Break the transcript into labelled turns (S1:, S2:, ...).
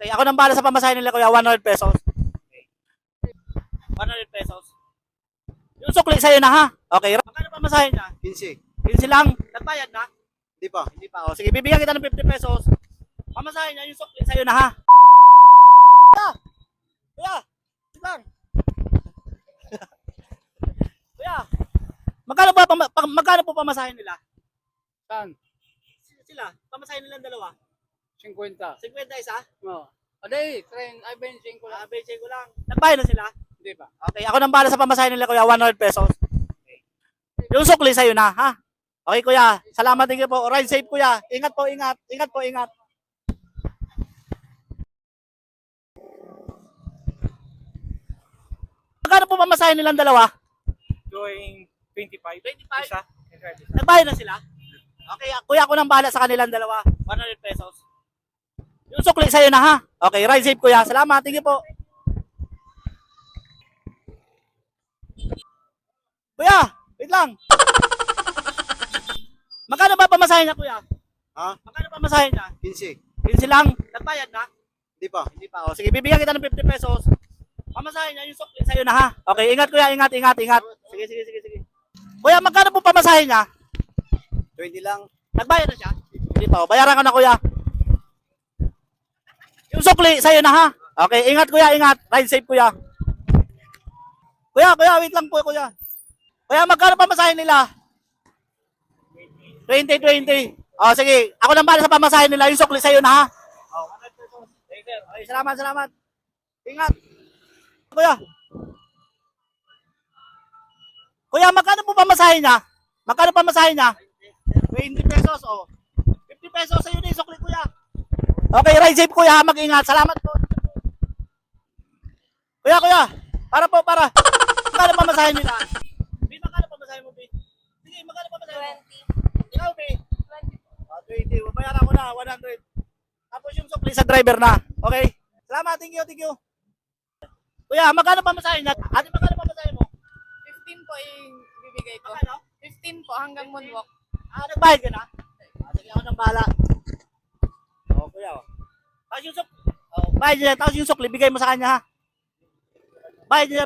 S1: Okay, ako nang bahala sa pamasahe nila kuya, 100 pesos. Okay. 100 pesos. Yung sukli sa'yo na ha. Okay, magkano pamasahe niya?
S2: 15.
S1: 15 lang. Nagbayad na?
S2: Di pa.
S1: Hindi pa. O, sige, bibigyan kita ng 50 pesos. Pamasahe niya, yung sukli sa'yo na ha. Kuya! Kuya! Wait lang. Kuya! Magkano po pamasahe nila?
S3: Saan?
S1: Sila, pamasahe nilang dalawa.
S3: 50.
S1: 50 isa?
S3: No. Aday, train, ay 25 ko lang.
S1: Benching ko lang. Nagbayad na sila?
S3: Hindi pa.
S1: Okay, ako nang bahala sa pamasahe nila kuya, 100 pesos. Okay. Yung sukli sa'yo na, ha? Okay kuya, salamat din po. Ride safe kuya. Ingat po, ingat. Ingat po, ingat. Magkano po pamasahe nilang dalawa?
S4: Going 25.
S1: 25.
S4: Isa.
S1: Nagbayad na sila? Okay, kuya, ako nang bahala sa kanilang dalawa. 100 pesos. Yung sukli sa'yo na, ha? Okay, ride safe kuya. Salamat, tingin po. Kuya, wait lang. Magkano ba pamasahe niya, kuya?
S2: Ha?
S1: Magkano pamasahe niya?
S2: 15.
S1: 15 lang. Nagbayad na?
S2: Di pa.
S1: Hindi pa. O, sige, bibigyan kita ng 50 pesos. Pamasahe niya, yung sukli sa'yo na, ha? Okay, ingat kuya, ingat, ingat, ingat. Sige, sige, sige, sige. Kuya, magkano po pamasahe niya?
S2: 20 lang.
S1: Nagbayad na siya? Hindi pa. O, bayaran ka na, kuya. Yung sukli sa'yo na, ha? Okay, ingat kuya, ingat. Ride safe, kuya. Kuya, wait lang po, kuya. Kuya, magkano pamasahe nila? 20. O, sige. Ako nang bahala sa pamasahe nila. Yung sukli sa'yo na, ha? O, 100 pesos. Thank you. Okay, salamat, salamat. Ingat. Kuya. Kuya, magkano po pamasahe niya? Magkano pamasahe niya? 20 pesos, o. 50 pesos sa'yo na yung sukli, kuya. Okay, ride safe, kuya. Mag-ingat. Salamat po. Kuya. Para. Magkano pamasahe nila? Bi, magkano pamasahe mo, Bi? Sige, magkano pamasahe mo?
S5: 20.
S1: Ikaw, Bi? 20. Bayaran ko na, 100. Tapos yung sukli sa driver na. Okay? Salamat, thank you. Kuya, magkano pamasahe niya? Ate, magkano pamasahe mo?
S5: 15 po yung bibigay ko.
S1: Magkano?
S5: 15 po hanggang moonwalk.
S1: Nagbayad ka na? Sige, ako nang bahala. Kuya. Tapos yung sukli, bayad niya. Tapos yung sukli, bigay mo sa kanya, ha? Bayad niya.